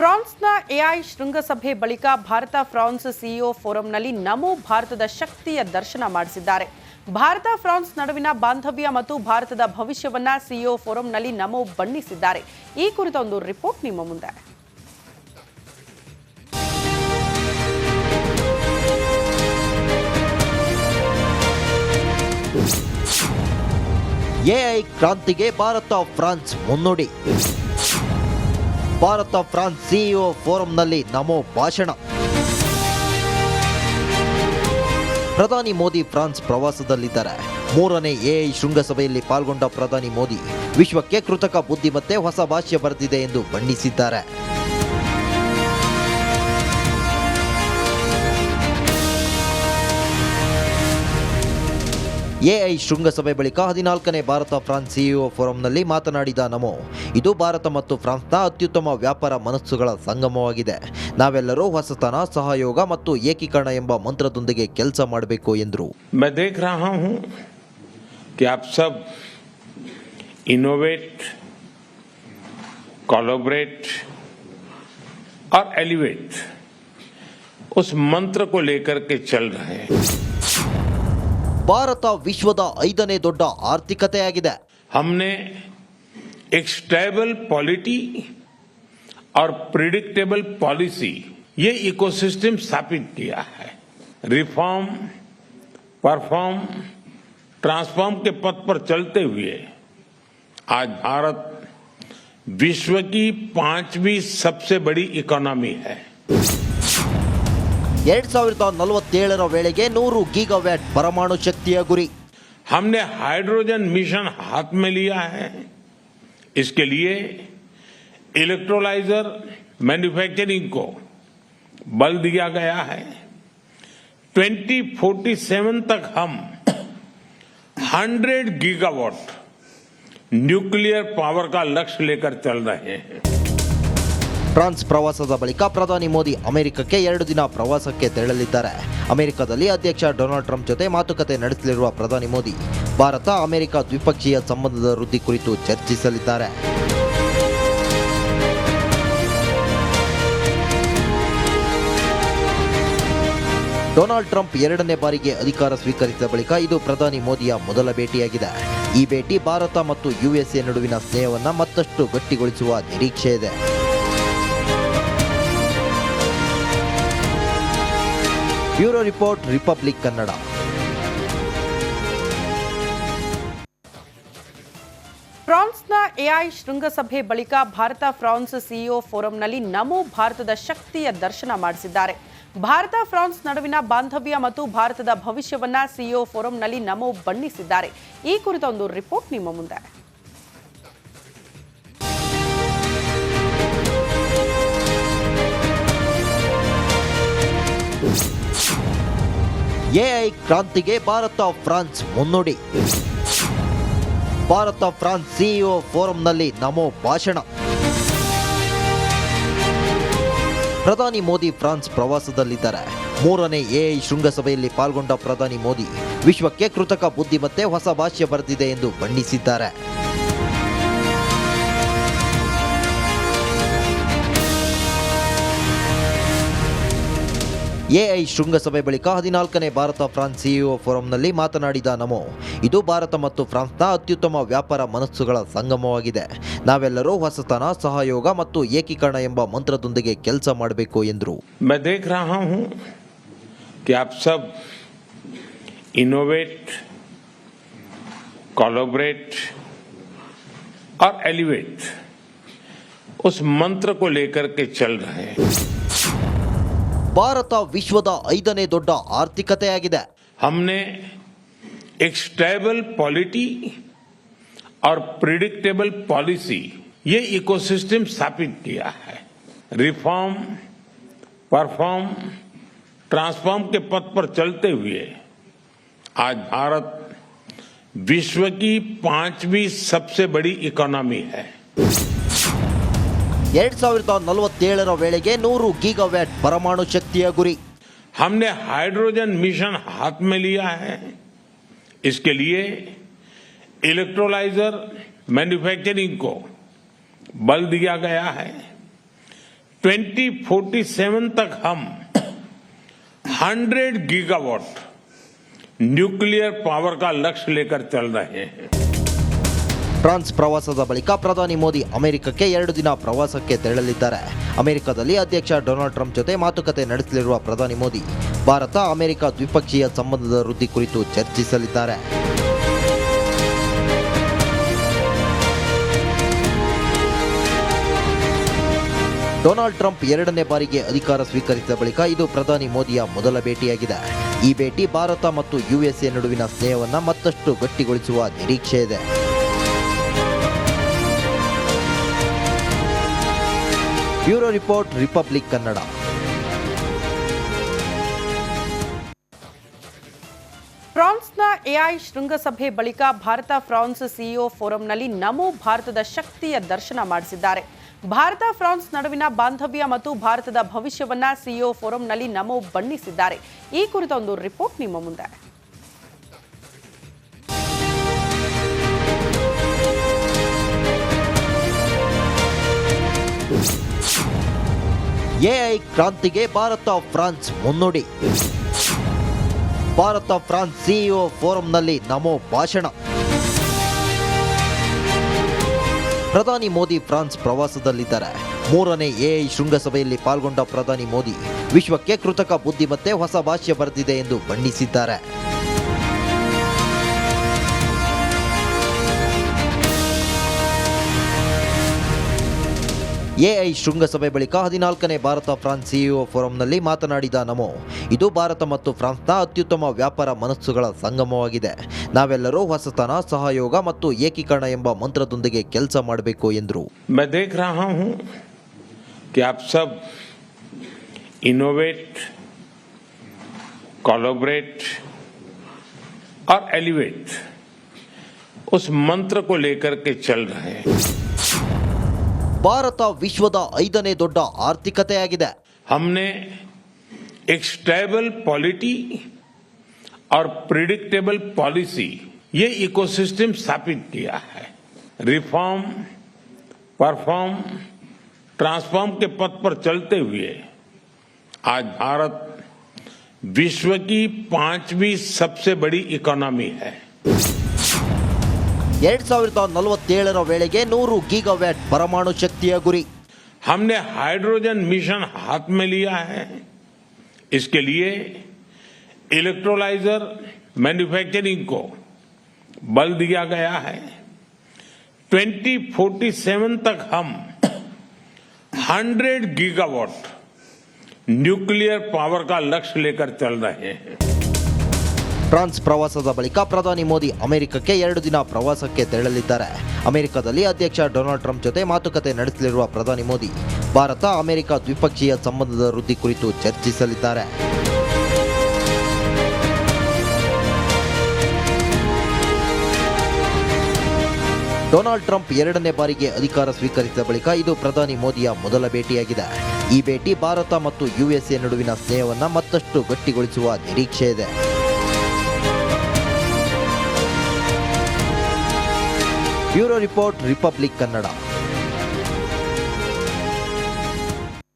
ಫ್ರಾನ್ಸ್ನ ಎಐ ಶೃಂಗಸಭೆ ಬಳಿಕ ಭಾರತ ಫ್ರಾನ್ಸ್ ಸಿಇಒ ಫೋರಂನಲ್ಲಿ ನಮೋ ಭಾರತದ ಶಕ್ತಿಯ ದರ್ಶನ ಮಾಡಿಸಿದ್ದಾರೆ. ಭಾರತ ಫ್ರಾನ್ಸ್ ನಡುವಿನ ಬಾಂಧವ್ಯ ಮತ್ತು ಭಾರತದ ಭವಿಷ್ಯವನ್ನ ಸಿಇಒ ಫೋರಂನಲ್ಲಿ ನಮೋ ಬಣ್ಣಿಸಿದ್ದಾರೆ. ಈ ಕುರಿತ ಒಂದು ರಿಪೋರ್ಟ್ ನಿಮ್ಮ ಮುಂದೆ. ಎಐ ಕ್ರಾಂತಿಗೆ ಭಾರತ ಫ್ರಾನ್ಸ್ ಮುನ್ನುಡಿ. ಭಾರತ ಫ್ರಾನ್ಸ್ ಸಿಇಒ ಫೋರಂನಲ್ಲಿ ನಮೋ ಭಾಷಣ. ಪ್ರಧಾನಿ ಮೋದಿ ಫ್ರಾನ್ಸ್ ಪ್ರವಾಸದಲ್ಲಿದ್ದಾರೆ. ಮೂರನೇ ಎಐ ಶೃಂಗಸಭೆಯಲ್ಲಿ ಪಾಲ್ಗೊಂಡ ಪ್ರಧಾನಿ ಮೋದಿ ವಿಶ್ವಕ್ಕೆ ಕೃತಕ ಬುದ್ಧಿಮತ್ತೆ ಹೊಸ ಭಾಷ್ಯ ಬರೆದಿದೆ ಎಂದು ಬಣ್ಣಿಸಿದ್ದಾರೆ. ಎಐ ಶೃಂಗಸಭೆ ಬಳಿಕ 14ನೇ ಭಾರತ ಫ್ರಾನ್ಸ್ ಸಿಇಒ ಫೋರಂನಲ್ಲಿ ಮಾತನಾಡಿದ ನಮೋ, ಇದು ಭಾರತ ಮತ್ತು ಫ್ರಾನ್ಸ್ನ ಅತ್ಯುತ್ತಮ ವ್ಯಾಪಾರ ಮನಸ್ಸುಗಳ ಸಂಗಮವಾಗಿದೆ. ನಾವೆಲ್ಲರೂ ಹೊಸತನ, ಸಹಯೋಗ ಮತ್ತು ಏಕೀಕರಣ ಎಂಬ ಮಂತ್ರದೊಂದಿಗೆ ಕೆಲಸ ಮಾಡಬೇಕು ಎಂದರು. मैं देख रहा हूं कि आप सब इनोवेट, कोलैबोरेट और एलिवेट उस मंत्र को लेकर के चल रहे हैं. ಭಾರತ ವಿಶ್ವದ 5ನೇ ದೊಡ್ಡ ಆರ್ಥಿಕತೆಯಾಗಿದೆ. हमने एक स्टेबल पॉलिटी और प्रिडिक्टेबल पॉलिसी ये इकोसिस्टम स्थापित किया है. रिफॉर्म, परफॉर्म, ट्रांसफॉर्म के पथ पर चलते हुए आज भारत विश्व की 5वीं सबसे बड़ी इकोनॉमी है. 2047 ವೇಳೆಗೆ 100 ಗೀಗಾವ್ಯಾಟ್ ಪರಮಾಣು ಶಕ್ತಿಯ ಗುರಿ. हमने हाइड्रोजन मिशन हाथ में लिया है. इसके लिए इलेक्ट्रोलाइजर मैन्युफैक्चरिंग को बल दिया गया है. 2047 तक हम 100 गीगावाट न्यूक्लियर पावर का लक्ष्य लेकर चल रहे हैं. ಫ್ರಾನ್ಸ್ ಪ್ರವಾಸದ ಬಳಿಕ ಪ್ರಧಾನಿ ಮೋದಿ ಅಮೆರಿಕಕ್ಕೆ 2 ದಿನ ಪ್ರವಾಸಕ್ಕೆ ತೆರಳಲಿದ್ದಾರೆ. ಅಮೆರಿಕದಲ್ಲಿ ಅಧ್ಯಕ್ಷ ಡೊನಾಲ್ಡ್ ಟ್ರಂಪ್ ಜೊತೆ ಮಾತುಕತೆ ನಡೆಸಲಿರುವ ಪ್ರಧಾನಿ ಮೋದಿ ಭಾರತ ಅಮೆರಿಕ ದ್ವಿಪಕ್ಷೀಯ ಸಂಬಂಧದ ವೃದ್ಧಿ ಕುರಿತು ಚರ್ಚಿಸಲಿದ್ದಾರೆ. ಡೊನಾಲ್ಡ್ ಟ್ರಂಪ್ 2ನೇ ಬಾರಿಗೆ ಅಧಿಕಾರ ಸ್ವೀಕರಿಸಿದ ಬಳಿಕ ಇದು ಪ್ರಧಾನಿ ಮೋದಿಯ ಮೊದಲ ಭೇಟಿಯಾಗಿದೆ. ಈ ಭೇಟಿ ಭಾರತ ಮತ್ತು ಯುಎಸ್ಎ ನಡುವಿನ ಸ್ನೇಹವನ್ನು ಮತ್ತಷ್ಟು ಗಟ್ಟಿಗೊಳಿಸುವ ನಿರೀಕ್ಷೆ ಇದೆ. Bureau report, republic Kannada. ಫ್ರಾನ್ಸ್ನ ಎಐ ಶೃಂಗಸಭೆ ಬಳಿಕ ಭಾರತ ಫ್ರಾನ್ಸ್ ಸಿಇಒ ಫೋರಂನಲ್ಲಿ ನಮೋ ಭಾರತದ ಶಕ್ತಿಯ ದರ್ಶನ ಮಾಡಿಸಿದ್ದಾರೆ. ಭಾರತ ಫ್ರಾನ್ಸ್ ನಡುವಿನ ಬಾಂಧವ್ಯ ಮತ್ತು ಭಾರತದ ಭವಿಷ್ಯವನ್ನ ಸಿಇಒ ಫೋರಂನಲ್ಲಿ ನಮೋ ಬಣ್ಣಿಸಿದ್ದಾರೆ. ಈ ಕುರಿತ ಒಂದು ರಿಪೋರ್ಟ್ ನಿಮ್ಮ ಮುಂದೆ. ಎಐ ಕ್ರಾಂತಿಗೆ ಭಾರತ ಫ್ರಾನ್ಸ್ ಮುನ್ನುಡಿ. ಭಾರತ ಫ್ರಾನ್ಸ್ ಸಿಇಒ ಫೋರಂನಲ್ಲಿ ನಮೋ ಭಾಷಣ. ಪ್ರಧಾನಿ ಮೋದಿ ಫ್ರಾನ್ಸ್ ಪ್ರವಾಸದಲ್ಲಿದ್ದಾರೆ. ಮೂರನೇ ಎಐ ಶೃಂಗಸಭೆಯಲ್ಲಿ ಪಾಲ್ಗೊಂಡ ಪ್ರಧಾನಿ ಮೋದಿ ವಿಶ್ವಕ್ಕೆ ಕೃತಕ ಬುದ್ಧಿಮತ್ತೆ ಹೊಸ ಭಾಷ್ಯ ಬರೆದಿದೆ ಎಂದು ಬಣ್ಣಿಸಿದ್ದಾರೆ. ಎಐ ಶೃಂಗಸಭೆ ಬಳಿಕ 14ನೇ ಭಾರತ ಫ್ರಾನ್ಸ್ ಸಿಇಒ ಫೋರಂನಲ್ಲಿ ಮಾತನಾಡಿದ ನಮೋ, ಇದು ಭಾರತ ಮತ್ತು ಫ್ರಾನ್ಸ್ನ ಅತ್ಯುತ್ತಮ ವ್ಯಾಪಾರ ಮನಸ್ಸುಗಳ ಸಂಗಮವಾಗಿದೆ. ನಾವೆಲ್ಲರೂ ಹೊಸತನ, ಸಹಯೋಗ ಮತ್ತು ಏಕೀಕರಣ ಎಂಬ ಮಂತ್ರದೊಂದಿಗೆ ಕೆಲಸ ಮಾಡಬೇಕು ಎಂದರು. मैं देख रहा हूं कि आप सब इनोवेट, कोलैबोरेट और एलिवेट उस मंत्र को लेकर के चल रहे हैं. ಭಾರತ ವಿಶ್ವದ 5ನೇ ದೊಡ್ಡ ಆರ್ಥಿಕತೆಯಾಗಿದೆ. हमने एक स्टेबल पॉलिटी और प्रिडिक्टेबल पॉलिसी ये इकोसिस्टम स्थापित किया है. रिफॉर्म, परफॉर्म, ट्रांसफॉर्म के पथ पर चलते हुए आज भारत विश्व की 5वीं सबसे बड़ी इकोनॉमी है. 2047 ವೇಳೆಗೆ 100 ಗೀಗಾವ್ಯಾಟ್ ಪರಮಾಣು ಶಕ್ತಿಯ ಗುರಿ. हमने हाइड्रोजन मिशन हाथ में लिया है. इसके लिए इलेक्ट्रोलाइजर मैन्युफैक्चरिंग को बल दिया गया है. 2047 तक हम 100 गीगावाट न्यूक्लियर पावर का लक्ष्य लेकर चल रहे हैं। ಫ್ರಾನ್ಸ್ ಪ್ರವಾಸದ ಬಳಿಕ ಪ್ರಧಾನಿ ಮೋದಿ ಅಮೆರಿಕಕ್ಕೆ 2 ದಿನ ಪ್ರವಾಸಕ್ಕೆ ತೆರಳಲಿದ್ದಾರೆ. ಅಮೆರಿಕದಲ್ಲಿ ಅಧ್ಯಕ್ಷ ಡೊನಾಲ್ಡ್ ಟ್ರಂಪ್ ಜೊತೆ ಮಾತುಕತೆ ನಡೆಸಲಿರುವ ಪ್ರಧಾನಿ ಮೋದಿ ಭಾರತ ಅಮೆರಿಕ ದ್ವಿಪಕ್ಷೀಯ ಸಂಬಂಧದ ವೃದ್ಧಿ ಕುರಿತು ಚರ್ಚಿಸಲಿದ್ದಾರೆ. ಡೊನಾಲ್ಡ್ ಟ್ರಂಪ್ 2ನೇ ಬಾರಿಗೆ ಅಧಿಕಾರ ಸ್ವೀಕರಿಸಿದ ಬಳಿಕ ಇದು ಪ್ರಧಾನಿ ಮೋದಿಯ ಮೊದಲ ಭೇಟಿಯಾಗಿದೆ. ಈ ಭೇಟಿ ಭಾರತ ಮತ್ತು ಯುಎಸ್ಎ ನಡುವಿನ ಸ್ನೇಹವನ್ನು ಮತ್ತಷ್ಟು ಗಟ್ಟಿಗೊಳಿಸುವ ನಿರೀಕ್ಷೆ ಇದೆ. Bureau report, republic Kannada. ಫ್ರಾನ್ಸ್ನ ಎಐ ಶೃಂಗಸಭೆ ಬಳಿಕ ಭಾರತ ಫ್ರಾನ್ಸ್ ಸಿಇಒ ಫೋರಂನಲ್ಲಿ ನಮೋ ಭಾರತದ ಶಕ್ತಿಯ ದರ್ಶನ ಮಾಡಿಸಿದ್ದಾರೆ. ಭಾರತ ಫ್ರಾನ್ಸ್ ನಡುವಿನ ಬಾಂಧವ್ಯ ಮತ್ತು ಭಾರತದ ಭವಿಷ್ಯವನ್ನ ಸಿಇಒ ಫೋರಂನಲ್ಲಿ ನಮೋ ಬಣ್ಣಿಸಿದ್ದಾರೆ. ಈ ಕುರಿತ ಒಂದು ರಿಪೋರ್ಟ್ ನಿಮ್ಮ ಮುಂದೆ. ಎಐ ಕ್ರಾಂತಿಗೆ ಭಾರತ ಫ್ರಾನ್ಸ್ ಮುನ್ನುಡಿ. ಭಾರತ ಫ್ರಾನ್ಸ್ ಸಿಇಒ ಫೋರಂನಲ್ಲಿ ನಮೋ ಭಾಷಣ. ಪ್ರಧಾನಿ ಮೋದಿ ಫ್ರಾನ್ಸ್ ಪ್ರವಾಸದಲ್ಲಿದ್ದಾರೆ. 3ನೇ ಎಐ ಶೃಂಗಸಭೆಯಲ್ಲಿ ಪಾಲ್ಗೊಂಡ ಪ್ರಧಾನಿ ಮೋದಿ ವಿಶ್ವಕ್ಕೆ ಕೃತಕ ಬುದ್ಧಿಮತ್ತೆ ಹೊಸ ಭಾಷ್ಯ ಬರೆದಿದೆ ಎಂದು ಬಣ್ಣಿಸಿದ್ದಾರೆ. ಎಐ ಶೃಂಗಸಭೆ ಬಳಿಕ 14ನೇ ಭಾರತ ಫ್ರಾನ್ಸ್ ಸಿಇಒ ಫೋರಂನಲ್ಲಿ ಮಾತನಾಡಿದ ನಮೋ, ಇದು ಭಾರತ ಮತ್ತು ಫ್ರಾನ್ಸ್ನ ಅತ್ಯುತ್ತಮ ವ್ಯಾಪಾರ ಮನಸ್ಸುಗಳ ಸಂಗಮವಾಗಿದೆ. ನಾವೆಲ್ಲರೂ ಹೊಸತನ, ಸಹಯೋಗ ಮತ್ತು ಏಕೀಕರಣ ಎಂಬ ಮಂತ್ರದೊಂದಿಗೆ ಕೆಲಸ ಮಾಡಬೇಕು ಎಂದರು. मैं देख रहा हूं कि आप सब इनोवेट, कोलैबोरेट और एलिवेट उस मंत्र को लेकर के चल रहे हैं. ಭಾರತ ವಿಶ್ವದ 5ನೇ ದೊಡ್ಡ ಆರ್ಥಿಕತೆಯಾಗಿದೆ. हमने एक स्टेबल पॉलिटी और प्रिडिक्टेबल पॉलिसी, ये इकोसिस्टम स्थापित किया है. रिफॉर्म, परफॉर्म, ट्रांसफॉर्म के पथ पर चलते हुए आज भारत विश्व की 5वीं सबसे बड़ी इकोनॉमी है. 2047ರ ವೇಳೆಗೆ 100 ಗೀಗಾವ್ಯಾಟ್ ಪರಮಾಣು ಶಕ್ತಿಯ ಗುರಿ. हमने हाइड्रोजन मिशन हाथ में लिया है. इसके लिए इलेक्ट्रोलाइजर मैन्युफैक्चरिंग को बल दिया गया है. 2047 तक हम 100 गीगावाट न्यूक्लियर पावर का लक्ष्य लेकर चल रहे हैं. ಫ್ರಾನ್ಸ್ ಪ್ರವಾಸದ ಬಳಿಕ ಪ್ರಧಾನಿ ಮೋದಿ ಅಮೆರಿಕಕ್ಕೆ 2 ದಿನ ಪ್ರವಾಸಕ್ಕೆ ತೆರಳಲಿದ್ದಾರೆ. ಅಮೆರಿಕದಲ್ಲಿ ಅಧ್ಯಕ್ಷ ಡೊನಾಲ್ಡ್ ಟ್ರಂಪ್ ಜೊತೆ ಮಾತುಕತೆ ನಡೆಸಲಿರುವ ಪ್ರಧಾನಿ ಮೋದಿ ಭಾರತ ಅಮೆರಿಕ ದ್ವಿಪಕ್ಷೀಯ ಸಂಬಂಧದ ವೃದ್ಧಿ ಕುರಿತು ಚರ್ಚಿಸಲಿದ್ದಾರೆ. ಡೊನಾಲ್ಡ್ ಟ್ರಂಪ್ 2ನೇ ಬಾರಿಗೆ ಅಧಿಕಾರ ಸ್ವೀಕರಿಸಿದ ಬಳಿಕ ಇದು ಪ್ರಧಾನಿ ಮೋದಿಯ ಮೊದಲ ಭೇಟಿಯಾಗಿದೆ. ಈ ಭೇಟಿ ಭಾರತ ಮತ್ತು ಯುಎಸ್ಎ ನಡುವಿನ ಸ್ನೇಹವನ್ನು ಮತ್ತಷ್ಟು ಗಟ್ಟಿಗೊಳಿಸುವ ನಿರೀಕ್ಷೆ ಇದೆ. Bureau report, republic Kannada.